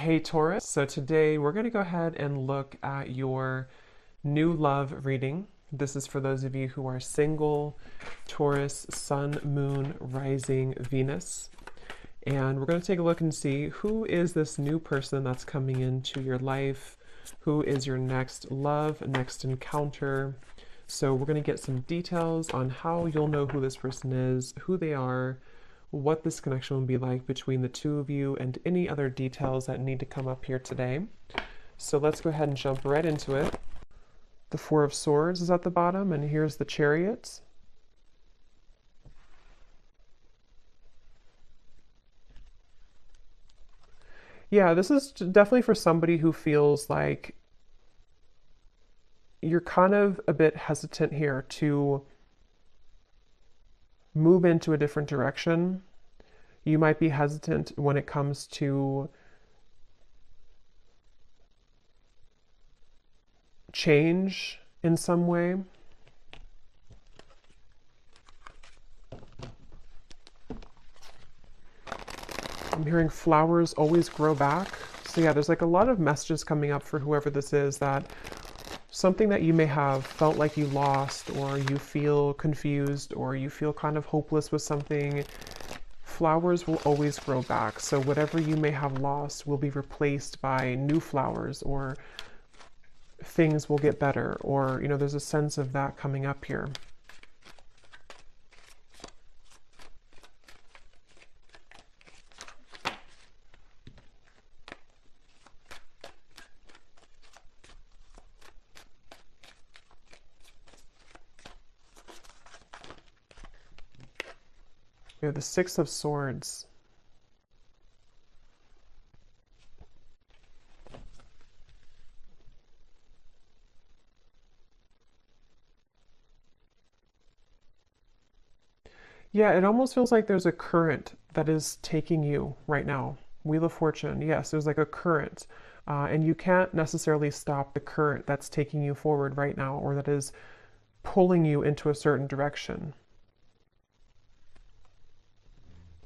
Hey Taurus, so today we're going to go ahead and look at your new love reading. This is for those of you who are single, Taurus, Sun, Moon, Rising, Venus. And we're going to take a look and see who is this new person that's coming into your life, who is your next love, next encounter. So we're going to get some details on how you'll know who this person is, who they are, what this connection will be like between the two of you, and any other details that need to come up here today. So let's go ahead and jump right into it. The Four of Swords is at the bottom, and here's the Chariot. Yeah, this is definitely for somebody who feels like you're kind of a bit hesitant here to move into a different direction. You might be hesitant when it comes to change in some way. I'm hearing flowers always grow back. So yeah, there's like a lot of messages coming up for whoever this is, that something that you may have felt like you lost, or you feel confused, or you feel kind of hopeless with something, flowers will always grow back. So whatever you may have lost will be replaced by new flowers, or things will get better, or, you know, there's a sense of that coming up here. We have the Six of Swords. Yeah, it almost feels like there's a current that is taking you right now. Wheel of Fortune, yes, there's like a current. And you can't necessarily stop the current that's taking you forward right now, or that is pulling you into a certain direction.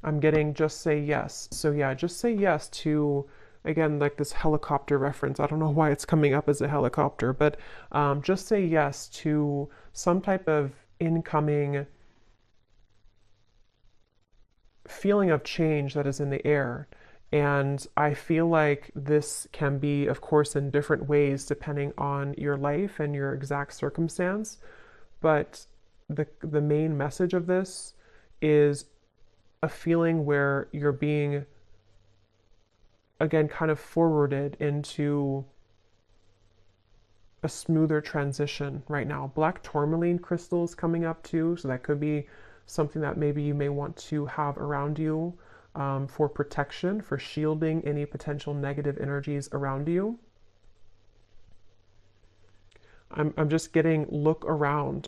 I'm getting just say yes. So yeah, just say yes to, again, like this helicopter reference. I don't know why it's coming up as a helicopter, but just say yes to some type of incoming feeling of change that is in the air. And I feel like this can be, of course, in different ways depending on your life and your exact circumstance. But the main message of this is a feeling where you're being, again, kind of forwarded into a smoother transition right now. Black tourmaline crystals coming up too, so that could be something that maybe you may want to have around you for protection, for shielding any potential negative energies around you. I'm just getting look around,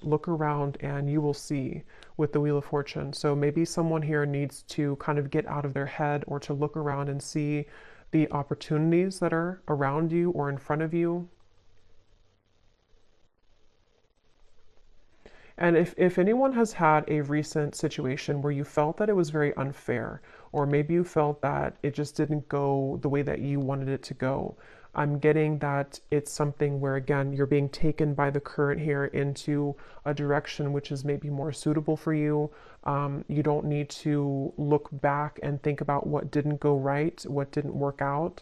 and you will see with the Wheel of Fortune. So maybe someone here needs to kind of get out of their head, or to look around and see the opportunities that are around you or in front of you. And if anyone has had a recent situation where you felt that it was very unfair, or maybe you felt that it just didn't go the way that you wanted it to go, I'm getting that it's something where, again, you're being taken by the current here into a direction which is maybe more suitable for you. You don't need to look back and think about what didn't go right, what didn't work out.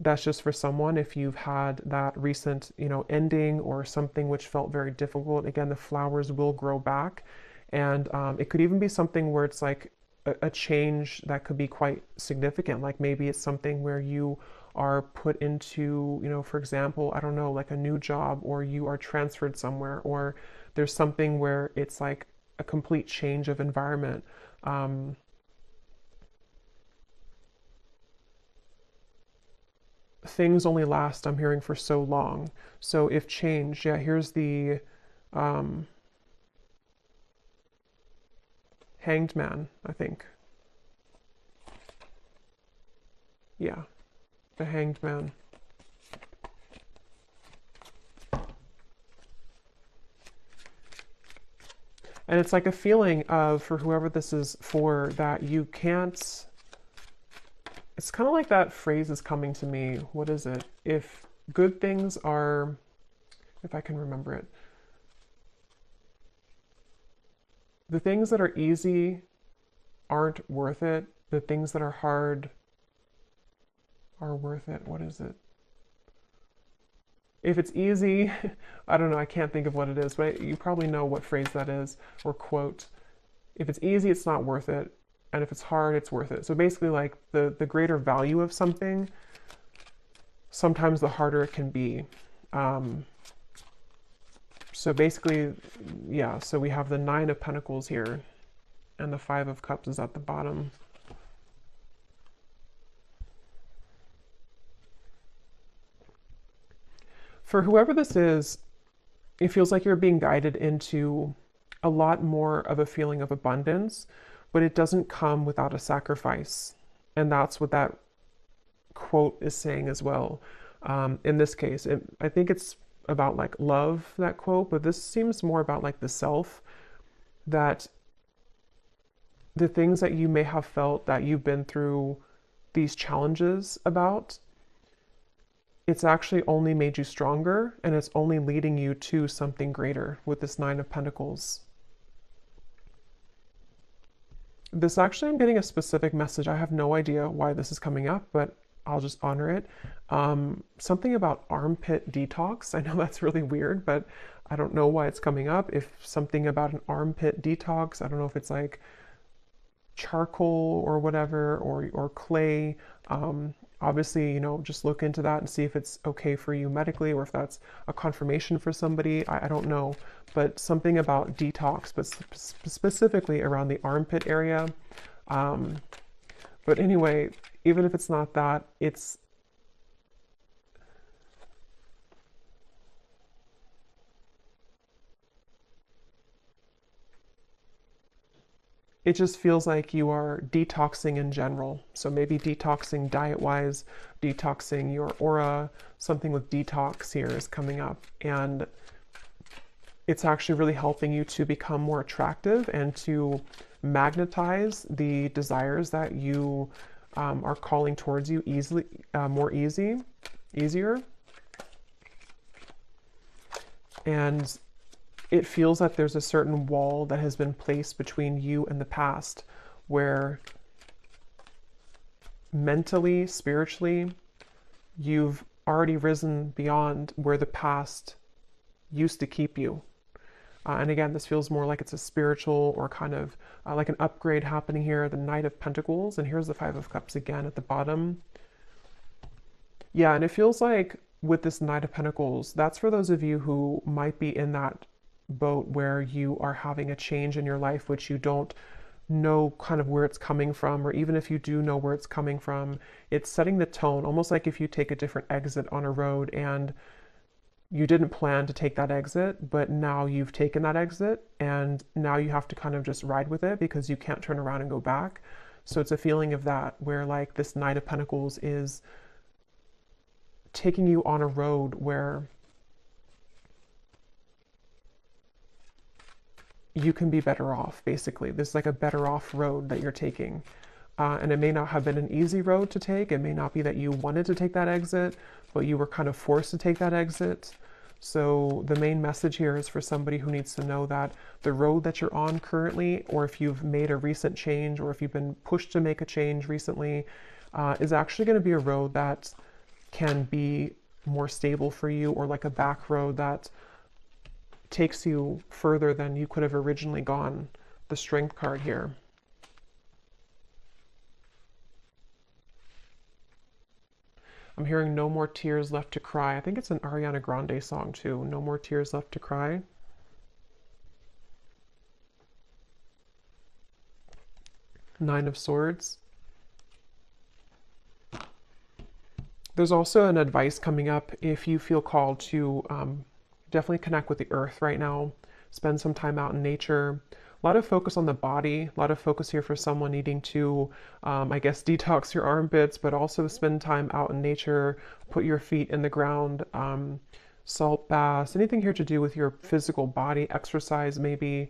That's just for someone if you've had that recent, you know, ending or something which felt very difficult. Again, the flowers will grow back. And it could even be something where it's like a change that could be quite significant. Like maybe it's something where you are put into, you know, for example, I don't know, like a new job, or you are transferred somewhere, or there's something where it's like a complete change of environment. Things only last, I'm hearing, for so long. So if change, yeah, here's the Hanged Man, I think. Yeah, the Hanged Man. And it's like a feeling of, for whoever this is for, that you can't, It's kind of like that phrase is coming to me. What is it? If good things are, if I can remember it, the things that are easy aren't worth it. The things that are hard are worth it. What is it? If it's easy, I don't know, I can't think of what it is, but you probably know what phrase that is or quote. If it's easy, it's not worth it. And if it's hard, it's worth it. So basically, like the greater value of something, sometimes the harder it can be. So basically, yeah, so we have the Nine of Pentacles here, and the Five of Cups is at the bottom. For whoever this is, it feels like you're being guided into a lot more of a feeling of abundance, but it doesn't come without a sacrifice. And that's what that quote is saying as well. In this case, I think it's about like love, that quote, but this seems more about like the self, that the things that you may have felt that you've been through these challenges about, it's actually only made you stronger, and it's only leading you to something greater with this Nine of Pentacles. This actually, I'm getting a specific message. I have no idea why this is coming up, but I'll just honor it. Something about armpit detox. I know that's really weird, but I don't know why it's coming up. If something about an armpit detox, I don't know if it's like charcoal or whatever, or clay. Obviously, you know, just look into that and see if it's okay for you medically, or if that's a confirmation for somebody. I don't know, but something about detox, but specifically around the armpit area. But anyway, even if it's not that, it just feels like you are detoxing in general. So maybe detoxing diet-wise, detoxing your aura, something with detox here is coming up. And it's actually really helping you to become more attractive and to magnetize the desires that you are calling towards you easily, easier. And it feels like there's a certain wall that has been placed between you and the past, where mentally, spiritually, you've already risen beyond where the past used to keep you. And again, this feels more like it's a spiritual or kind of like an upgrade happening here, the Knight of Pentacles, and here's the Five of Cups again at the bottom. Yeah, and it feels like with this Knight of Pentacles, that's for those of you who might be in that boat where you are having a change in your life, which you don't know kind of where it's coming from, or even if you do know where it's coming from, it's setting the tone, almost like if you take a different exit on a road and you didn't plan to take that exit, but now you've taken that exit and now you have to kind of just ride with it because you can't turn around and go back. So it's a feeling of that, where like this Knight of Pentacles is taking you on a road where you can be better off, basically. This is like a better off road that you're taking. And it may not have been an easy road to take. It may not be that you wanted to take that exit, but you were kind of forced to take that exit. So the main message here is for somebody who needs to know that the road that you're on currently, or if you've made a recent change, or if you've been pushed to make a change recently, is actually going to be a road that can be more stable for you, or like a back road that takes you further than you could have originally gone. The Strength card here. I'm hearing No More Tears Left to Cry. I think it's an Ariana Grande song too. No More Tears Left to Cry. Nine of Swords. There's also an advice coming up if you feel called to definitely connect with the earth right now. Spend some time out in nature. A lot of focus on the body, a lot of focus here for someone needing to, I guess, detox your armpits, but also spend time out in nature, put your feet in the ground, salt baths, anything here to do with your physical body, exercise maybe,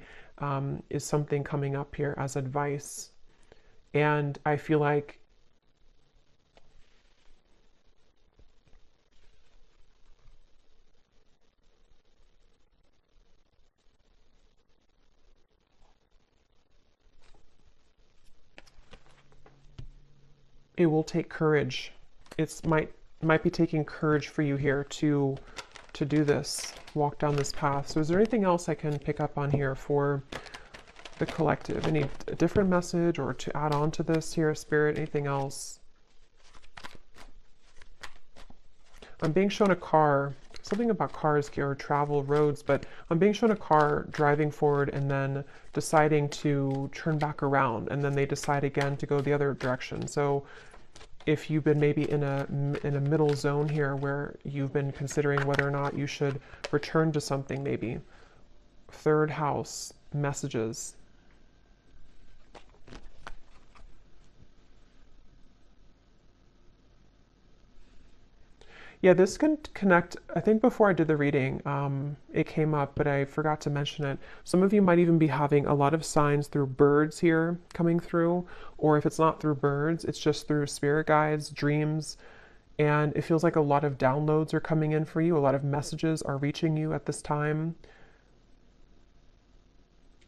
is something coming up here as advice. And I feel like it will take courage. It's might be taking courage for you here to do this, walk down this path. So is there anything else I can pick up on here for the collective? Any different message or to add on to this here, Spirit? Anything else? I'm being shown a car, something about cars here, or travel, roads, but I'm being shown a car driving forward and then deciding to turn back around, and then they decide again to go the other direction. So if you've been maybe in a middle zone here where you've been considering whether or not you should return to something, maybe. Third house, messages. Yeah, this can connect. I think before I did the reading, it came up, but I forgot to mention it. Some of you might even be having a lot of signs through birds here coming through, or if it's not through birds, it's just through spirit guides, dreams, and it feels like a lot of downloads are coming in for you. A lot of messages are reaching you at this time.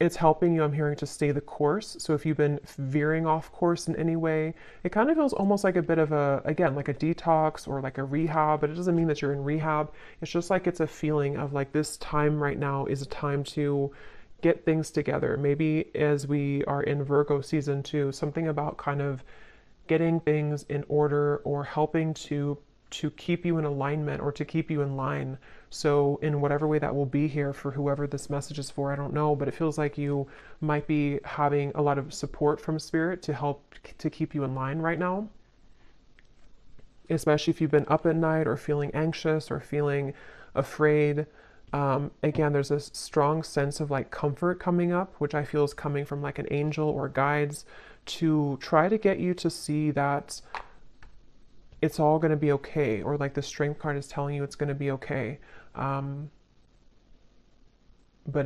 It's helping you, I'm hearing, to stay the course. So if you've been veering off course in any way, it kind of feels almost like a bit of a, again, like a detox or like a rehab, but it doesn't mean that you're in rehab. It's just like it's a feeling of like this time right now is a time to get things together. Maybe as we are in Virgo season too, something about kind of getting things in order or helping to keep you in alignment or to keep you in line. So in whatever way that will be here for whoever this message is for, I don't know, but it feels like you might be having a lot of support from spirit to help to keep you in line right now. Especially if you've been up at night or feeling anxious or feeling afraid. Again, there's this strong sense of like comfort coming up, which I feel is coming from like an angel or guides to try to get you to see that it's all going to be okay, or like the strength card is telling you it's going to be okay. But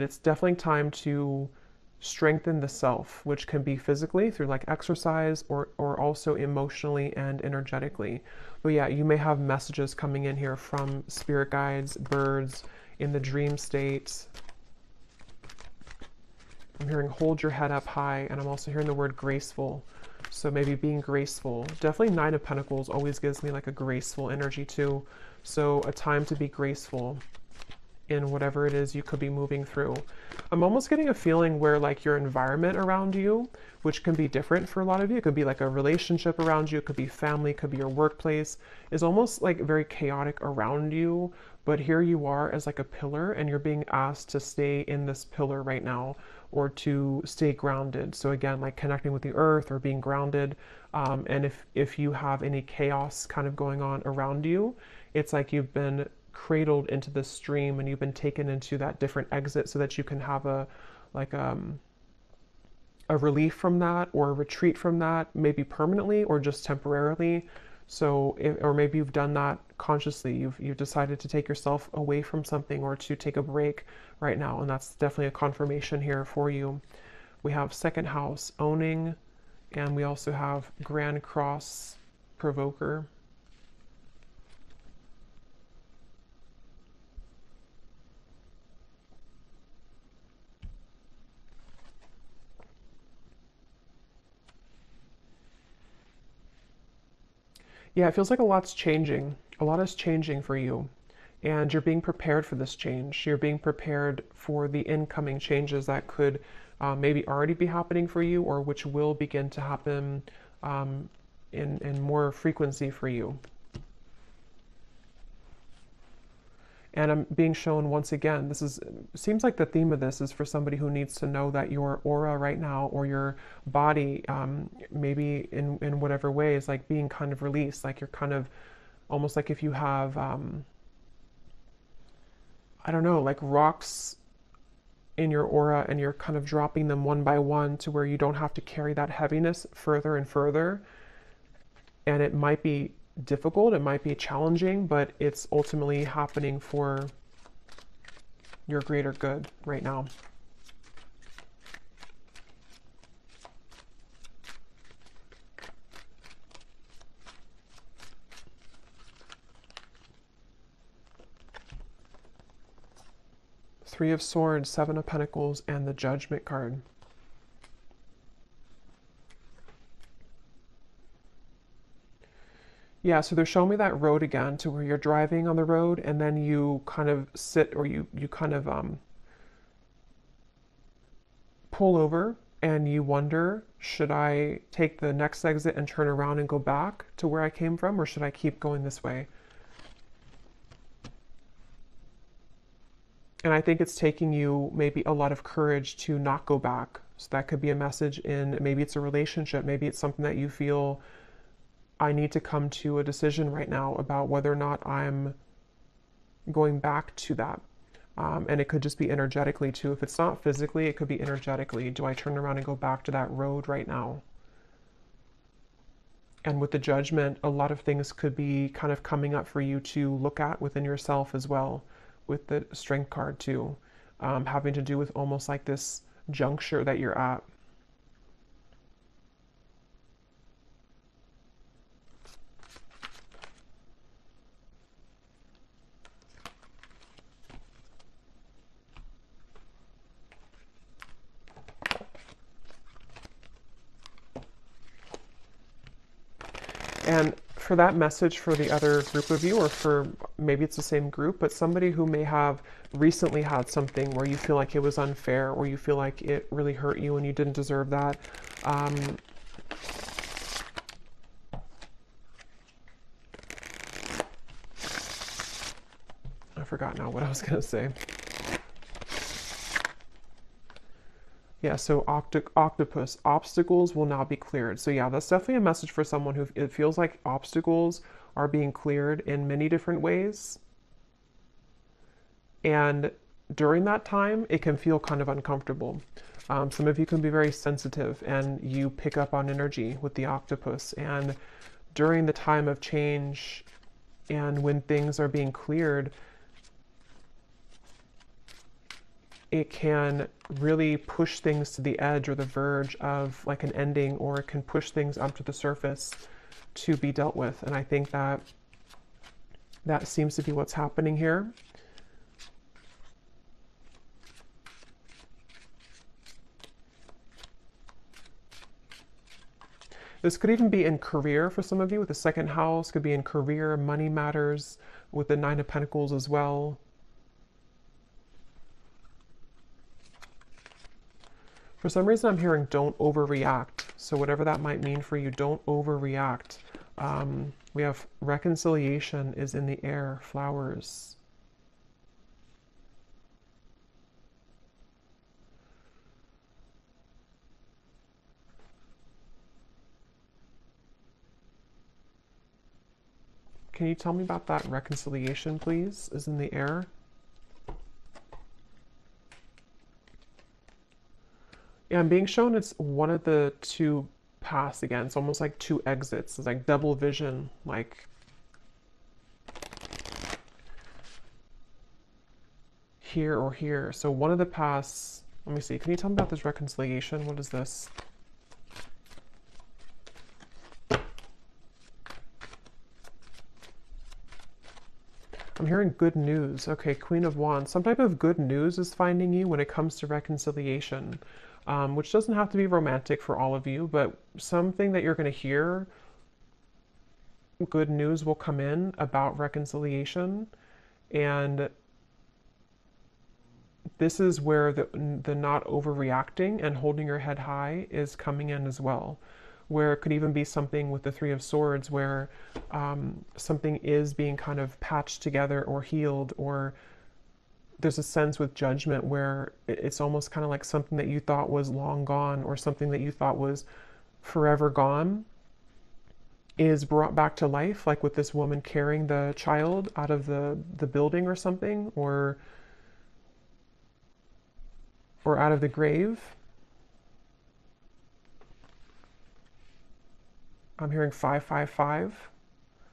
it's definitely time to strengthen the self, which can be physically through like exercise or also emotionally and energetically. But yeah, you may have messages coming in here from spirit guides, birds, in the dream state. I'm hearing hold your head up high, and I'm also hearing the word graceful. So maybe being graceful. Definitely Nine of Pentacles always gives me like a graceful energy too. So a time to be graceful in whatever it is you could be moving through. I'm almost getting a feeling where like your environment around you, which can be different for a lot of you, it could be like a relationship around you, it could be family, it could be your workplace, is almost like very chaotic around you. But here you are as like a pillar, and you're being asked to stay in this pillar right now, or to stay grounded. So again, like connecting with the earth or being grounded. And if you have any chaos kind of going on around you, it's like you've been cradled into the stream and you've been taken into that different exit so that you can have a relief from that or a retreat from that, maybe permanently or just temporarily. So, or maybe you've done that consciously. You've decided to take yourself away from something or to take a break right now, and that's definitely a confirmation here for you. We have second house, owning, and we also have Grand Cross Provoker. Yeah, it feels like a lot's changing. A lot is changing for you. And you're being prepared for this change. You're being prepared for the incoming changes that could maybe already be happening for you, or which will begin to happen in more frequency for you. And I'm being shown once again, seems like the theme of this is for somebody who needs to know that your aura right now, or your body, maybe in whatever way, is like being kind of released. Like you're kind of, almost like if you have, I don't know, like rocks in your aura, and you're kind of dropping them one by one to where you don't have to carry that heaviness further and further. And it might be difficult, it might be challenging, but it's ultimately happening for your greater good right now. Three of Swords, Seven of Pentacles, and the Judgment card. Yeah, so they're showing me that road again to where you're driving on the road and then you kind of sit, or you kind of pull over and you wonder, should I take the next exit and turn around and go back to where I came from, or should I keep going this way? And I think it's taking you maybe a lot of courage to not go back. So that could be a message in, maybe it's a relationship, maybe it's something that you feel, I need to come to a decision right now about whether or not I'm going back to that. And it could just be energetically too. If it's not physically, it could be energetically. Do I turn around and go back to that road right now? And with the Judgment, a lot of things could be kind of coming up for you to look at within yourself as well, with the Strength card too, having to do with almost like this juncture that you're at. And for that message for the other group of you, or for maybe it's the same group, but somebody who may have recently had something where you feel like it was unfair, or you feel like it really hurt you and you didn't deserve that. I forgot now what I was going to say. Yeah, so octopus, obstacles will now be cleared. So yeah, that's definitely a message for someone who it feels like obstacles are being cleared in many different ways. And during that time, it can feel kind of uncomfortable. Some of you can be very sensitive and you pick up on energy with the octopus. And during the time of change and when things are being cleared, it can really push things to the edge or the verge of like an ending, or it can push things up to the surface to be dealt with. And I think that that seems to be what's happening here. This could even be in career for some of you with the second house, could be in career, money matters, with the Nine of Pentacles as well. For some reason, I'm hearing don't overreact. So whatever that might mean for you, don't overreact. We have reconciliation is in the air, flowers. Can you tell me about that reconciliation, please, is in the air? Yeah, I'm being shown it's one of the two paths again. It's almost like two exits. It's like double vision, like here or here. So one of the paths, let me see. Can you tell me about this reconciliation? What is this? I'm hearing good news. Okay, Queen of Wands. Some type of good news is finding you when it comes to reconciliation, which doesn't have to be romantic for all of you, but something that you're going to hear, good news will come in about reconciliation. And this is where the not overreacting and holding your head high is coming in as well, where it could even be something with the Three of Swords where something is being kind of patched together or healed, or there's a sense with Judgment where it's almost kind of like something that you thought was long gone, or something that you thought was forever gone is brought back to life, like with this woman carrying the child out of the building or something, or out of the grave. I'm hearing 555.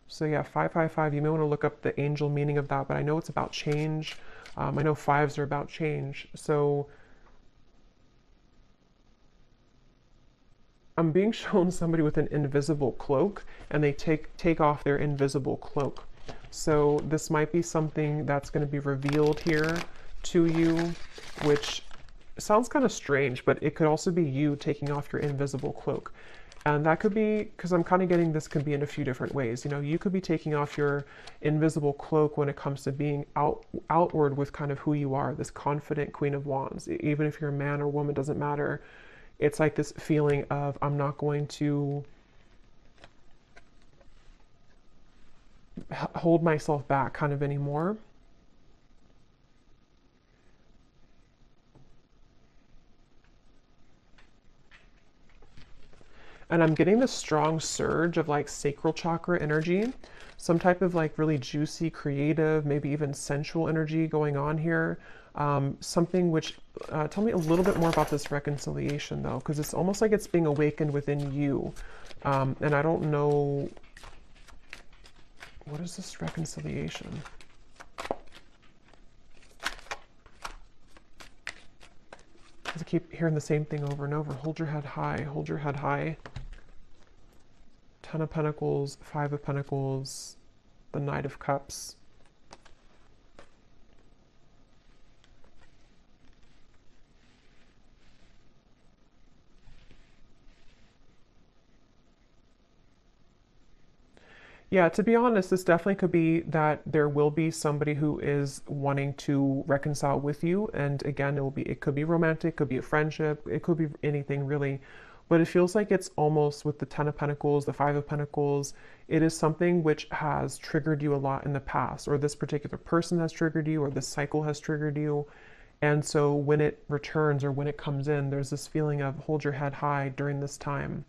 So yeah, 555, you may want to look up the angel meaning of that, but I know it's about change. I know fives are about change. So I'm being shown somebody with an invisible cloak, and they take off their invisible cloak. So this might be something that's going to be revealed here to you, which sounds kind of strange, but it could also be you taking off your invisible cloak. And that could be, because I'm kind of getting this could be in a few different ways. You know, you could be taking off your invisible cloak when it comes to being outward with kind of who you are, this confident Queen of Wands. Even if you're a man or woman, doesn't matter. It's like this feeling of, I'm not going to hold myself back kind of anymore. And I'm getting this strong surge of like sacral chakra energy, some type of like really juicy, creative, maybe even sensual energy going on here. Something which, tell me a little bit more about this reconciliation though, because it's almost like it's being awakened within you. And I don't know, what is this reconciliation? I keep hearing the same thing over and over. Hold your head high, hold your head high. Ten of Pentacles, Five of Pentacles, the Knight of Cups. Yeah, to be honest, this definitely could be that there will be somebody who is wanting to reconcile with you. And again, it could be romantic, could be a friendship, it could be anything really. But it feels like it's almost with the Ten of Pentacles, the Five of Pentacles, it is something which has triggered you a lot in the past, or this particular person has triggered you, or this cycle has triggered you. And so when it returns or when it comes in, there's this feeling of hold your head high during this time.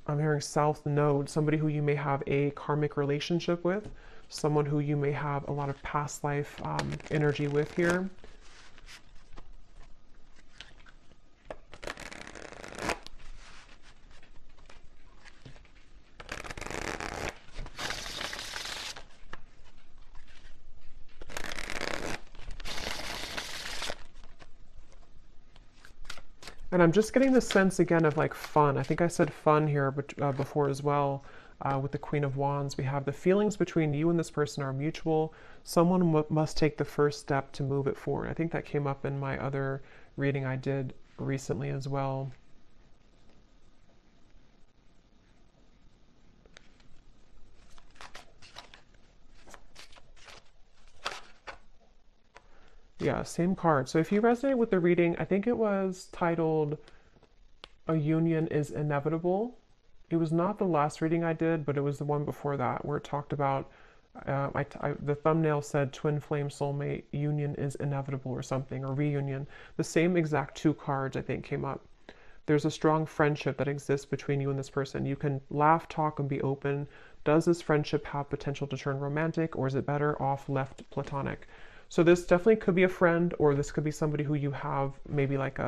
I'm hearing South Node, somebody who you may have a karmic relationship with, someone who you may have a lot of past life energy with here. And I'm just getting the sense again of like fun. I think I said fun here before as well. With the Queen of Wands, we have the feelings between you and this person are mutual. Someone must take the first step to move it forward. I think that came up in my other reading I did recently as well. Yeah, same card. So if you resonate with the reading, I think it was titled A Union is Inevitable. It was not the last reading I did, but it was the one before that where it talked about, the thumbnail said twin flame soulmate, union is inevitable or something, or reunion. The same exact two cards I think came up. There's a strong friendship that exists between you and this person. You can laugh, talk, and be open. Does this friendship have potential to turn romantic, or is it better off left platonic? So this definitely could be a friend, or this could be somebody who you have maybe like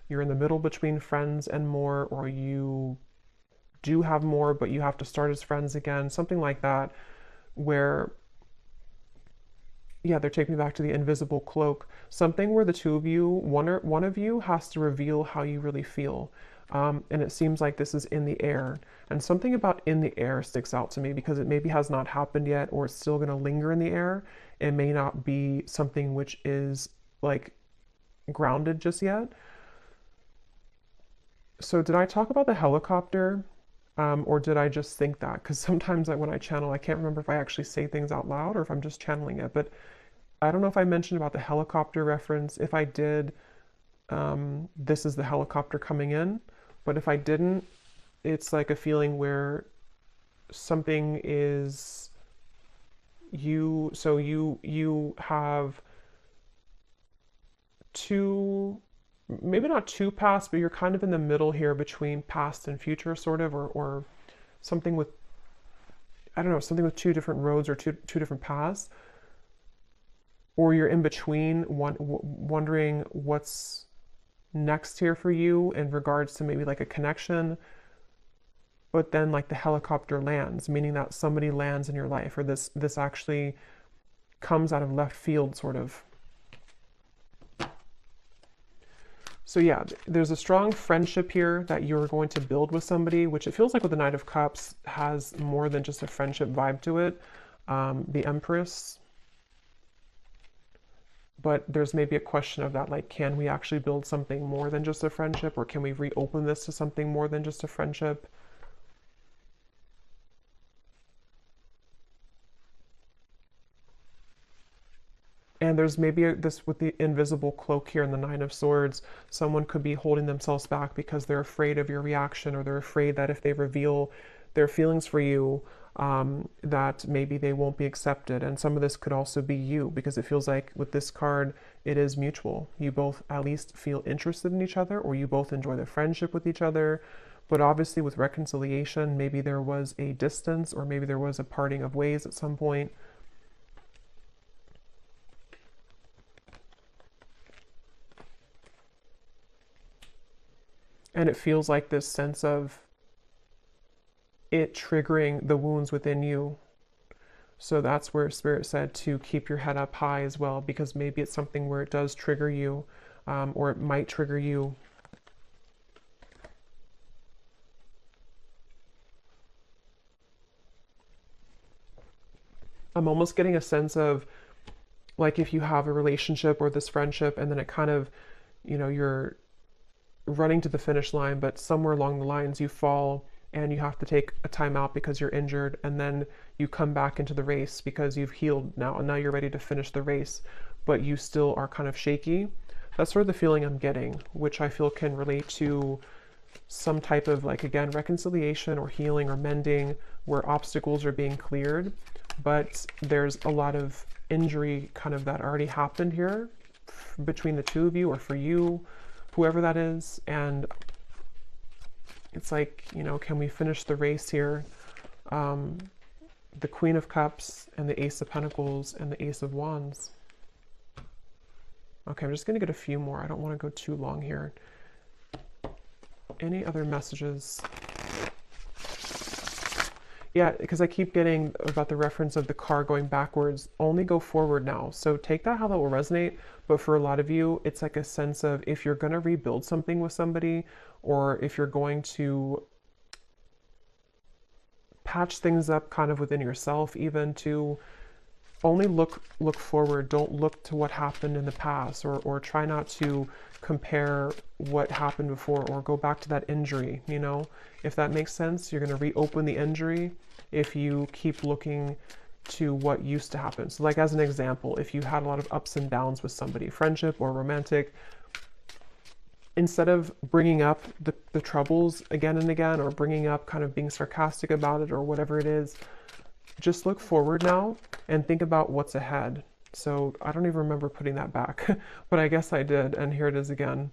you're in the middle between friends and more, or you do have more, but you have to start as friends again, something like that, where, yeah, they're taking me back to the invisible cloak, something where the two of you, one of you has to reveal how you really feel. And it seems like this is in the air. And something about in the air sticks out to me because it maybe has not happened yet, or it's still going to linger in the air. It may not be something which is like grounded just yet. So did I talk about the helicopter? Or did I just think that? Because sometimes when I channel, I can't remember if I actually say things out loud or if I'm just channeling it. But I don't know if I mentioned about the helicopter reference. If I did, this is the helicopter coming in. But if I didn't, it's like a feeling where something is so you have two, maybe not two paths, but you're kind of in the middle here between past and future, sort of, or something with, I don't know, something with two different roads or two different paths. Or you're in between, wondering what's next here for you in regards to maybe like a connection. But then like the helicopter lands, meaning that somebody lands in your life, or this actually comes out of left field, sort of. So yeah, there's a strong friendship here that you're going to build with somebody, which it feels like with the Knight of Cups has more than just a friendship vibe to it. The Empress, but there's maybe a question of that, like, can we actually build something more than just a friendship, or can we reopen this to something more than just a friendship? And there's maybe this with the invisible cloak here in the Nine of Swords, someone could be holding themselves back because they're afraid of your reaction, or they're afraid that if they reveal their feelings for you, that maybe they won't be accepted. And some of this could also be you, because it feels like with this card, it is mutual. You both at least feel interested in each other, or you both enjoy the friendship with each other. But obviously with reconciliation, maybe there was a distance, or maybe there was a parting of ways at some point. And it feels like this sense of it triggering the wounds within you. So that's where Spirit said to keep your head up high as well, because maybe it's something where it does trigger you, or it might trigger you. I'm almost getting a sense of, like, if you have a relationship or this friendship, and then it kind of, you know, you're running to the finish line, but somewhere along the lines you fall and you have to take a time out because you're injured, and then you come back into the race because you've healed now, and now you're ready to finish the race, but you still are kind of shaky. That's sort of the feeling I'm getting, which I feel can relate to some type of, like, again, reconciliation or healing or mending, where obstacles are being cleared, but there's a lot of injury kind of that already happened here between the two of you, or for you, whoever that is. And it's like, you know, can we finish the race here? The Queen of Cups and the Ace of Pentacles and the Ace of Wands. Okay, I'm just going to get a few more. I don't want to go too long here. Any other messages? Yeah, because I keep getting about the reference of the car going backwards. Only go forward now. So take that how that will resonate. But for a lot of you, it's like a sense of, if you're going to rebuild something with somebody, or if you're going to patch things up kind of within yourself, even, to only look forward. Don't look to what happened in the past, or try not to compare what happened before, or go back to that injury, you know, if that makes sense. You're going to reopen the injury if you keep looking to what used to happen. So, like, as an example, if you had a lot of ups and downs with somebody, friendship or romantic, instead of bringing up the troubles again and again, or bringing up kind of being sarcastic about it, or whatever it is, just look forward now and think about what's ahead. So I don't even remember putting that back, but I guess I did, and here it is again.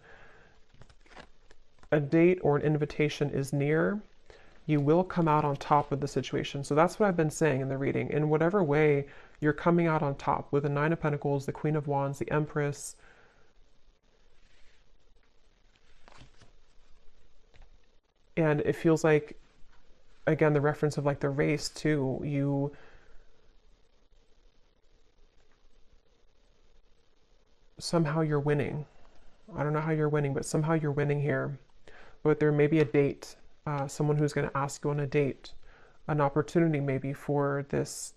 A date or an invitation is near. You will come out on top of the situation. So that's what I've been saying in the reading. In whatever way, you're coming out on top with the Nine of Pentacles, the Queen of Wands, the Empress. And it feels like, again, the reference of, like, the race too. You somehow you're winning. I don't know how you're winning, but somehow you're winning here. But there may be a date, someone who's going to ask you on a date, an opportunity maybe for this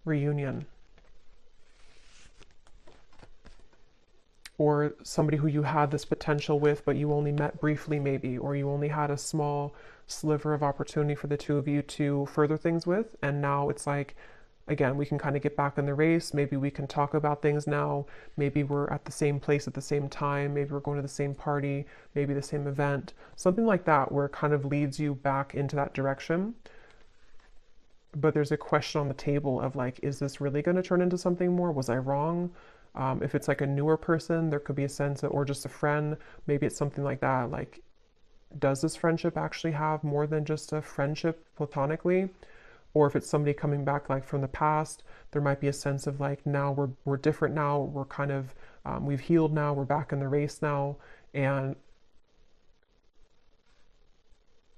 reunion. Or somebody who you had this potential with, but you only met briefly maybe, or you only had a small sliver of opportunity for the two of you to further things with. And now it's like, again, we can kind of get back in the race. Maybe we can talk about things now. Maybe we're at the same place at the same time. Maybe we're going to the same party, maybe the same event, something like that, where it kind of leads you back into that direction. But there's a question on the table of, like, is this really going to turn into something more? Was I wrong? If it's like a newer person, there could be a sense of, or just a friend, maybe it's something like that. Like, does this friendship actually have more than just a friendship platonically? Or if it's somebody coming back, like, from the past, there might be a sense of, like, now we're different now. We're kind of, we've healed now. We're back in the race now. And,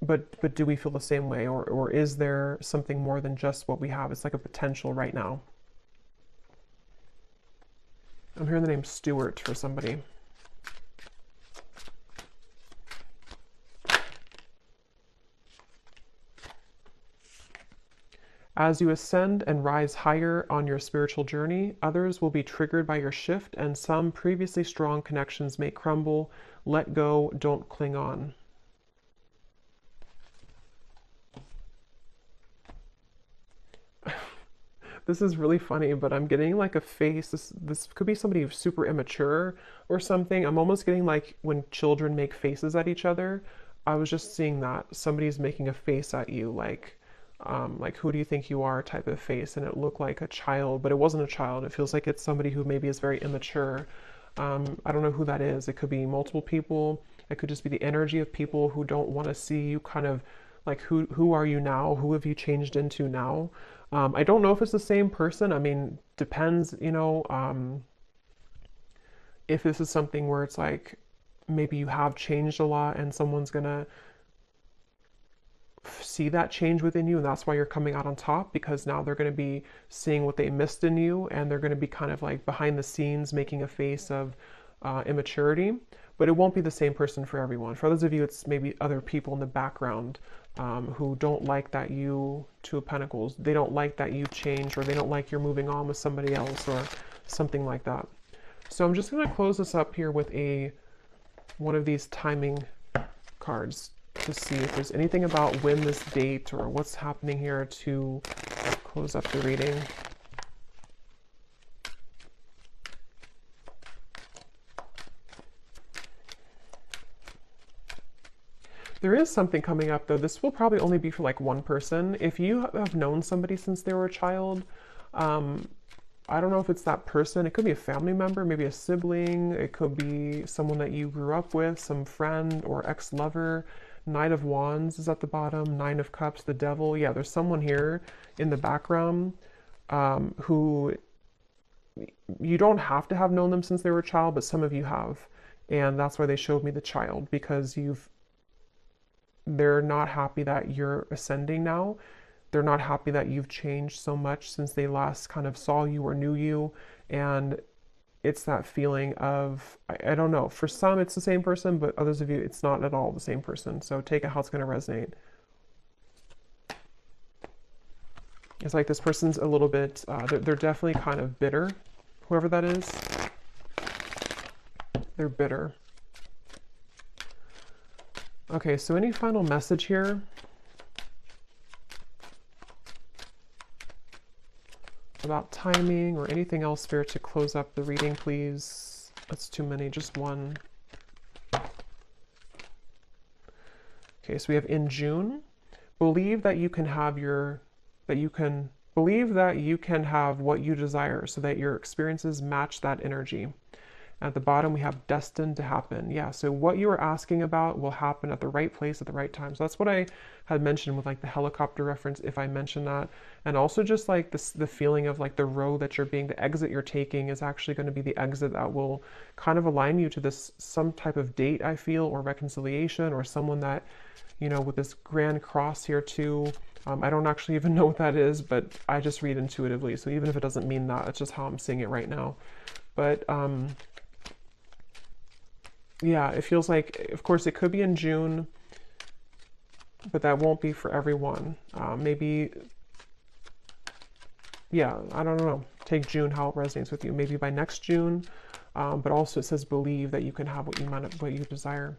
but do we feel the same way? Or is there something more than just what we have? It's like a potential right now. I'm hearing the name Stuart for somebody. As you ascend and rise higher on your spiritual journey, others will be triggered by your shift, and some previously strong connections may crumble. Let go, don't cling on. This is really funny, but I'm getting like a face. This could be somebody who's super immature or something. I'm almost getting like when children make faces at each other. I was just seeing that somebody's making a face at you, like who do you think you are type of face, and it looked like a child, but it wasn't a child. It feels like it's somebody who maybe is very immature. I don't know who that is. It could be multiple people. It could just be the energy of people who don't want to see you kind of like who are you now? Who have you changed into now? I don't know if it's the same person. I mean, depends, if this is something where it's like maybe you have changed a lot and someone's gonna see that change within you, and that's why you're coming out on top, because now they're going to be seeing what they missed in you, and they're going to be kind of like behind the scenes making a face of immaturity. But it won't be the same person for everyone. For others of you, it's maybe other people in the background who don't like that you, Two of Pentacles, they don't like that you change, or they don't like you're moving on with somebody else or something like that. So I'm just going to close this up here with one of these timing cards to see if there's anything about when this date or what's happening here to close up the reading. There is something coming up though. This will probably only be for like one person. If you have known somebody since they were a child, I don't know if it's that person. It could be a family member, maybe a sibling. It could be someone that you grew up with, some friend or ex-lover. Knight of Wands is at the bottom, Nine of Cups, the Devil. Yeah, there's someone here in the background who you don't have to have known them since they were a child, but some of you have. And that's why they showed me the child, because they're not happy that you're ascending now. They're not happy that you've changed so much since they last kind of saw you or knew you. And it's that feeling of, I don't know, for some it's the same person, but others of you, it's not at all the same person. So take it how it's going to resonate. It's like this person's a little bit, they're definitely kind of bitter, whoever that is. They're bitter. Okay, so any final message here? About timing or anything else, Spirit, to close up the reading, please. That's too many, just one. Okay, so we have in June. Believe that you can have believe that you can have what you desire so that your experiences match that energy. At the bottom, we have destined to happen. Yeah, so what you are asking about will happen at the right place at the right time. So that's what I had mentioned with like the helicopter reference, if I mentioned that. And also just like this, the feeling of like the road that the exit you're taking is actually going to be the exit that will kind of align you to this, some type of date, I feel, or reconciliation, or someone that, with this grand cross here too. I don't actually even know what that is, but I just read intuitively. So even if it doesn't mean that, it's just how I'm seeing it right now. But, yeah, it feels like, of course, it could be in June, but that won't be for everyone. Maybe, yeah, I don't know. Take June, how it resonates with you. Maybe by next June, but also it says believe that you can have what you desire.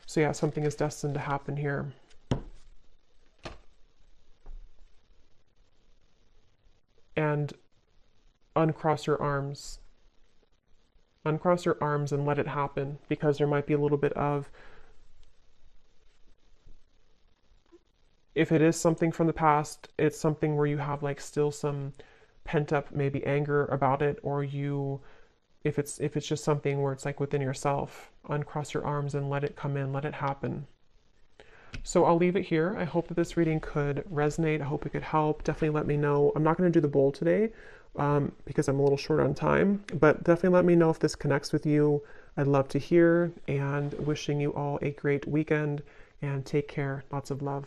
So yeah, something is destined to happen here. And uncross your arms. Uncross your arms and let it happen, because there might be a little bit of, if it is something from the past, it's something where you have like still some pent up maybe anger about it, or if it's just something where it's like within yourself, uncross your arms and let it come in, let it happen. So I'll leave it here. I hope that this reading could resonate. I hope it could help. Definitely let me know. I'm not going to do the bowl today because I'm a little short on time, but definitely let me know if this connects with you. I'd love to hear, and wishing you all a great weekend, and take care. Lots of love.